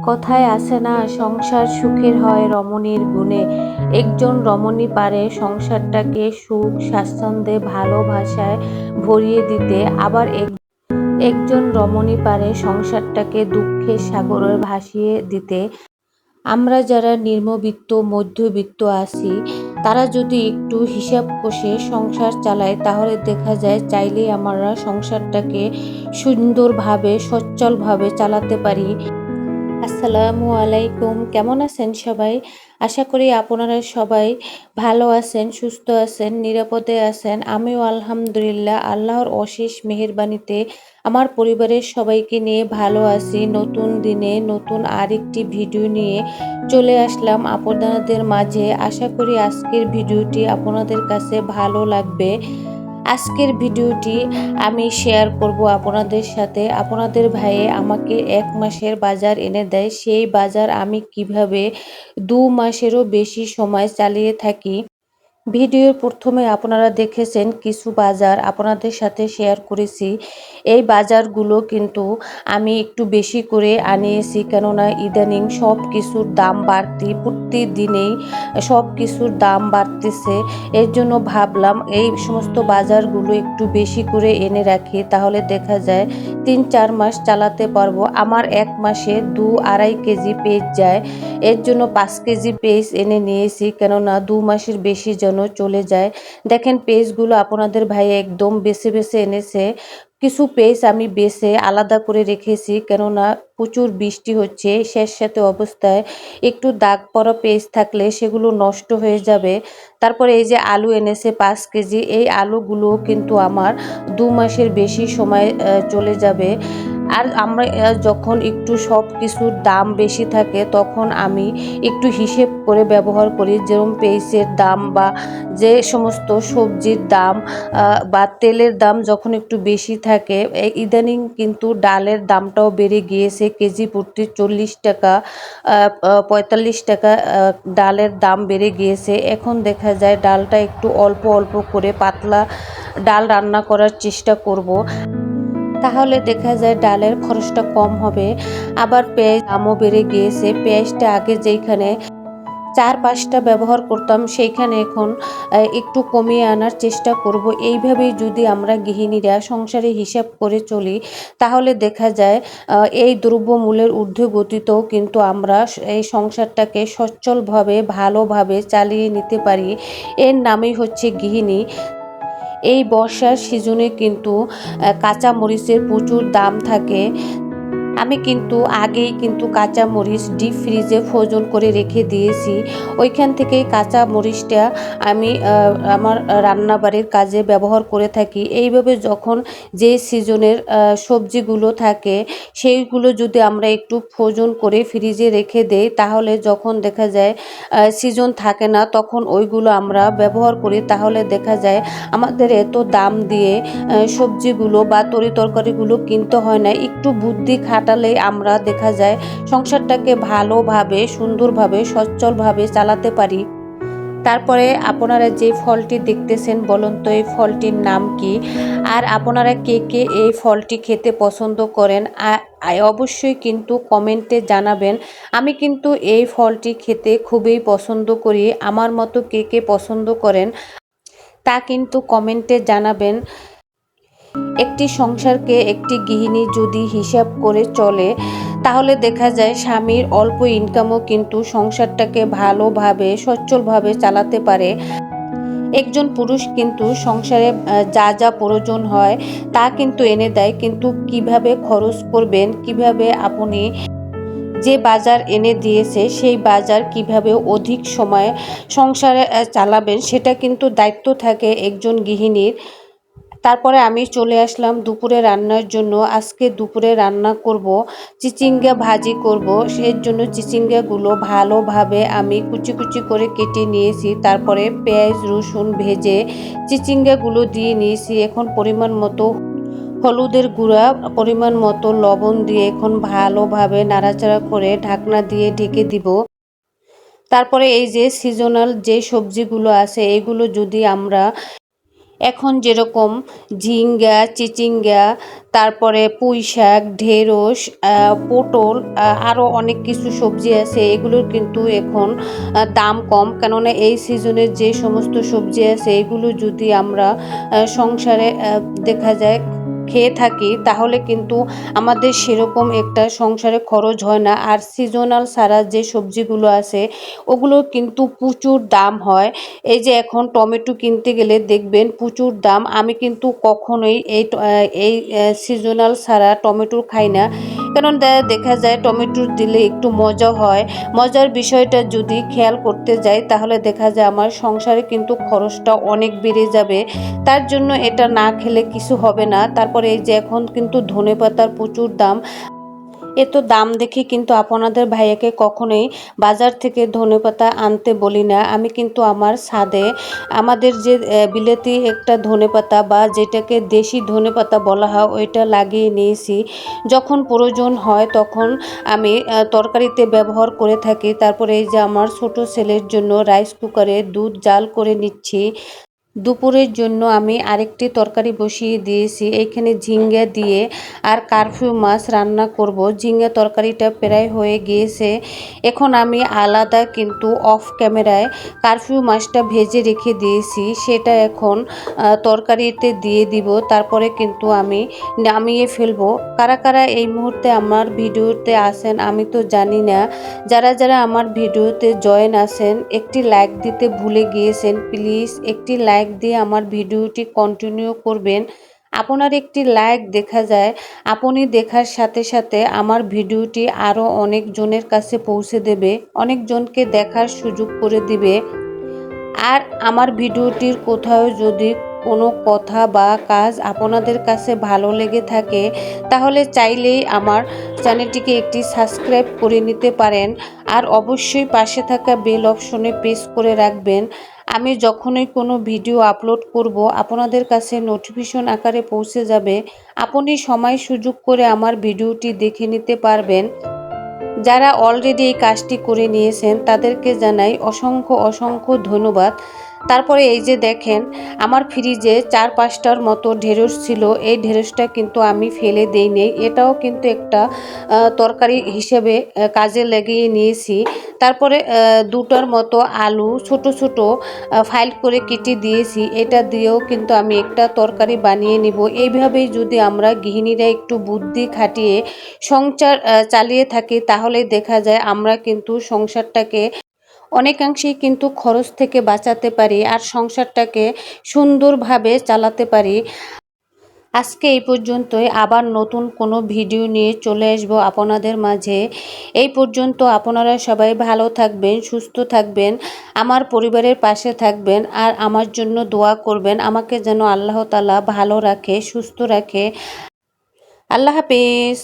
কথায় আছে না, সংসার সুখের হয় রমণীর গুণে। একজন রমণী পারে সংসারটাকে সুখ স্বাচ্ছন্দ্যে ভালোবাসায় ভরিয়ে দিতে, আবার একজন রমণী পারে সংসারটাকে দুঃখের সাগরে ভাসিয়ে দিতে। আমরা যারা নিম্নবিত্ত মধ্যবিত্ত আছি, তারা যদি একটু হিসাব কষে সংসার চালায়, তাহলে দেখা যায় চাইলেই আমরা সংসারটাকে সুন্দরভাবে সচ্ছলভাবে চালাতে পারি। আসসালামু আলাইকুম, কেমন আছেন সবাই? আশা করি আপনারা সবাই ভালো আছেন, সুস্থ আছেন, নিরাপদে আছেন। আমিও আলহামদুলিল্লাহ আল্লাহর অশেষ মেহেরবানিতে আমার পরিবারের সবাইকে নিয়ে ভালো আছি। নতুন দিনে নতুন আরেকটি ভিডিও নিয়ে চলে আসলাম আপনাদের মাঝে। আশা করি আজকের ভিডিওটি আপনাদের কাছে ভালো লাগবে। আজকের ভিডিওটি আমি শেয়ার করব আপনাদের সাথে। আপনাদের ভাইয়ে আমাকে 1 মাসের বাজার এনে দেয়, সেই বাজার আমি কিভাবে 2 মাসেরও বেশি সময় চালিয়ে থাকি। ভিডিওর প্রথমে আপনারা দেখেছেন কিছু বাজার আপনাদের সাথে শেয়ার করেছি। এই বাজারগুলো কিন্তু আমি একটু বেশি করে আনিয়েছি, কেননা ইদানিং সব কিছুর দাম বাড়তি, প্রতিদিনেই সব কিছুর দাম বাড়তেছে। এর জন্য ভাবলাম এই সমস্ত বাজারগুলো একটু বেশি করে এনে রাখি, তাহলে দেখা যায় 3-4 মাস চালাতে পারবো। আমার 1 মাসে 2-2.5 কেজি পেঁয়াজ যায়। এর জন্য 5 কেজি পেঁয়াজ এনে নিয়েছি, কেননা 2 মাসের বেশি যেন চলে যায়। দেখেন পেঁয়াজগুলো আপনাদের ভাই একদম বেছে বেছে এনেছে। কিছু পেঁয়াজ আমি বেছে আলাদা করে রেখেছি, কেননা প্রচুর বৃষ্টি হচ্ছে। স্যাঁতস্যাঁতে অবস্থায় একটু দাগ পড়া পেঁয়াজ থাকলে সেগুলো নষ্ট হয়ে যাবে। তারপরে এই যে আলু এনেছে 5 কেজি। এই আলুগুলো কিন্তু আমার 2 মাসের বেশি সময় চলে যাবে। আর আমরা যখন একটু সব কিছুর দাম বেশি থাকে, তখন আমি একটু হিসেব করে ব্যবহার করি। যেরকম পেঁয়াজের দাম বা যে সমস্ত সবজির দাম বা তেলের দাম যখন একটু বেশি থাকে, ইদানিং কিন্তু ডালের দামটাও বেড়ে গিয়েছে। কেজি প্রতি 40 টাকা 45 টাকা ডালের দাম বেড়ে গিয়েছে। এখন দেখা যায় ডালটা একটু অল্প অল্প করে পাতলা ডাল রান্না করার চেষ্টা করব, তাহলে দেখা যায় ডালের খরচটা কম হবে। আবার পেঁয়াজ দামও বেড়ে গিয়েছে। পেঁয়াজটা আগে যেইখানে 4-5টা ব্যবহার করতাম, সেইখানে এখন একটু কমিয়ে আনার চেষ্টা করব। এইভাবেই যদি আমরা গৃহিণীরা সংসারে হিসাব করে চলি, তাহলে দেখা যায় এই দ্রব্যমূল্যের ঊর্ধ্বগতিতেও কিন্তু আমরা এই সংসারটাকে সচ্ছলভাবে ভালোভাবে চালিয়ে নিতে পারি। এর নামই হচ্ছে গৃহিণী। এই বর্ষার সিজনে কিন্তু কাঁচা মরিচের প্রচুর দাম থাকে। আমি কিন্তু আগেই কিন্তু কাঁচা মরিচ ডিপ ফ্রিজে ফ্রোজন করে রেখে দিয়েছি। ওইখান থেকেই কাঁচা মরিচটা আমি আমার রান্নাবাড়ির কাজে ব্যবহার করে থাকি। এইভাবে যখন যে সিজনের সবজিগুলো থাকে, সেইগুলো যদি আমরা একটু ফ্রোজন করে ফ্রিজে রেখে দেই, তাহলে যখন দেখা যায় সিজন থাকে না, তখন ওইগুলো আমরা ব্যবহার করি। তাহলে দেখা যায় আমাদের এত দাম দিয়ে সবজিগুলো বা তরিতরকারিগুলো কিনতে হয় না। একটু বুদ্ধি খাটালেই আমরা দেখা যায় সংসারটাকে ভালোভাবে সুন্দরভাবে সচ্ছলভাবে চালাতে পারি। তারপরে আপনারা যে ফলটি দেখতেছেন, বলুন তো এই ফলটির নাম কি? আর আপনারা কে কে এই ফলটি খেতে পছন্দ করেন অবশ্যই কিন্তু কমেন্টে জানাবেন। আমি কিন্তু এই ফলটি খেতে খুবই পছন্দ করি। আমার মতো কে কে পছন্দ করেন তা কিন্তু কমেন্টে জানাবেন। একটি সংসারকে একটি গৃহিণী যদি হিসাব করে চলে, তাহলে দেখা যায় স্বামীর অল্প ইনকামও কিন্তু সংসারটাকে ভালোভাবে সচ্ছলভাবে চালাতে পারে। একজন পুরুষ কিন্তু সংসারে যা যা প্রয়োজন হয় তা কিন্তু এনে দেয়, কিন্তু কিভাবে খরচ করবেন, কিভাবে আপনি যে বাজার এনে দিয়েছে সেই বাজার কিভাবে অধিক সময় সংসারে চালাবেন, সেটা কিন্তু দায়িত্ব থাকে একজন গৃহিণীর। তারপরে আমি চলে আসলাম দুপুরে রান্নার জন্য। আজকে দুপুরে রান্না করব চিচিঙ্গা ভাজি করব। এর জন্য চিচিঙ্গাগুলো ভালোভাবে আমি কুচি কুচি করে কেটে নিয়েছি। তারপরে পেঁয়াজ রসুন ভেজে চিচিঙ্গাগুলো দিয়ে নিয়েছি। এখন পরিমাণ মতো হলুদের গুঁড়া, পরিমাণ মতো লবণ দিয়ে এখন ভালোভাবে নাড়াচাড়া করে ঢাকনা দিয়ে ঢেকে দিব। তারপরে এই যে সিজনাল যে সবজিগুলো আছে, এগুলো যদি আমরা এখন যেরকম ঝিঙ্গা, চিচিঙ্গা, তারপরে পুঁই শাক, ঢেঁড়স, পটল, আরও অনেক কিছু সবজি আছে, এগুলোর কিন্তু এখন দাম কম। কেননা এই সিজনের যে সমস্ত সবজি আছে এগুলো যদি আমরা সংসারে দেখা যায় খেয়ে থাকি তাহলে কিন্তু আমাদের সেরকম একটা সংসারে খরচ হয় না। আর সিজনাল ছাড়া যে সবজিগুলো আছে ওগুলো কিন্তু প্রচুর দাম হয়। এই যে এখন টমেটো কিনতে গেলে দেখবেন প্রচুর দাম। আমি কিন্তু কখনোই এই সিজনাল ছাড়া টমেটো খাই না, কারণ দেখা যায় টমেটো দিলে একটু মজা হয়। মজার বিষয়টা যদি খেয়াল করতে যাই তাহলে দেখা যায় আমার সংসারে কিন্তু খরচটা অনেক বেড়ে যাবে। তার জন্য এটা না খেলে কিছু হবে না। তারপরে এই যে এখন কিন্তু ধনেপাতার প্রচুর দাম। এত দাম দেখে কিন্তু আপনাদের ভাইয়াকে কখনোই বাজার থেকে ধনেপাতা আনতে বলি না। আমি কিন্তু আমার ছাদে আমাদের যে বিলেতি একটা ধনেপাতা বা যেটাকে দেশি ধনেপাতা বলা হয় ওইটা লাগিয়ে নিয়েছি। যখন প্রয়োজন হয় তখন আমি তরকারিতে ব্যবহার করে থাকি। তারপরে এই যে আমার ছোট ছেলের জন্য রাইস কুকারে দুধ জাল করে নিচ্ছি। দুপুরের জন্য আমি আরেকটি তরকারি বসিয়ে দিয়েছি। এইখানে ঝিঙ্গা দিয়ে আর কারফিউ মাছ রান্না করব। ঝিঙ্গা তরকারিটা প্রায় হয়ে গিয়েছে। এখন আমি আলাদা কিন্তু অফ ক্যামেরায় কারফিউ মাছটা ভেজে রেখে দিয়েছি, সেটা এখন তরকারিতে দিয়ে দিব। তারপরে কিন্তু আমি নামিয়ে ফেলবো। কারা কারা এই মুহূর্তে আমার ভিডিওতে আসেন আমি তো জানি না। যারা যারা আমার ভিডিওতে জয়েন আছেন একটি লাইক দিতে ভুলে গিয়েছেন, প্লিজ একটি লাইক দিয়ে আমার ভিডিওটি কন্টিনিউ করবেন। আপনার একটি লাইক দেখা যায় আপনি দেখার সাথে সাথে আমার ভিডিওটি আরও অনেকজনের কাছে পৌঁছে দেবে, অনেকজনকে দেখার সুযোগ করে দিবে। আর আমার ভিডিওটির কোথাও যদি কোনো কথা বা কাজ আপনাদের কাছে ভালো লেগে থাকে তাহলে চাইলেই আমার চ্যানেলটিকে একটি সাবস্ক্রাইব করে নিতে পারেন। আর অবশ্যই পাশে থাকা বেল অপশনে প্রেস করে রাখবেন। আমি যখনই কোনো ভিডিও আপলোড করব আপনাদের কাছে নোটিফিকেশন আকারে পৌঁছে যাবে। আপনি সময় সুযোগ করে আমার ভিডিওটি দেখে নিতে পারবেন। যারা অলরেডি এই কাজটি করে নিয়েছেন তাদেরকে জানাই অসংখ্য অসংখ্য ধন্যবাদ। তারপরে এই যে দেখেন আমার ফ্রিজে ৪-৫টার মতো ঢেঁড়স ছিল, এই ঢেঁড়সটা কিন্তু আমি ফেলে দেই নেই, এটাও কিন্তু একটা তরকারি হিসেবে কাজে লাগিয়ে নিয়েছি। তারপরে দুটার মতো আলু ছোট ছোট ফাইল করে কেটে দিয়েছি, এটা দিয়েও কিন্তু আমি একটা তরকারি বানিয়ে নিব। এইভাবেই যদি আমরা গৃহিণীরা একটু বুদ্ধি খাটিয়ে সংসার চালিয়ে থাকি তাহলে দেখা যায় আমরা কিন্তু সংসারটাকে অনেকাংশেই কিন্তু খরচ থেকে বাঁচাতে পারি আর সংসারটাকে সুন্দরভাবে চালাতে পারি। আজকে এই পর্যন্তই, আবার নতুন কোনো ভিডিও নিয়ে চলে আসবো আপনাদের মাঝে। এই পর্যন্ত আপনারা সবাই ভালো থাকবেন, সুস্থ থাকবেন, আমার পরিবারের পাশে থাকবেন আর আমার জন্য দোয়া করবেন আমাকে যেন আল্লাহ তাআলা ভালো রাখে, সুস্থ রাখে। আল্লাহ হাফেজ।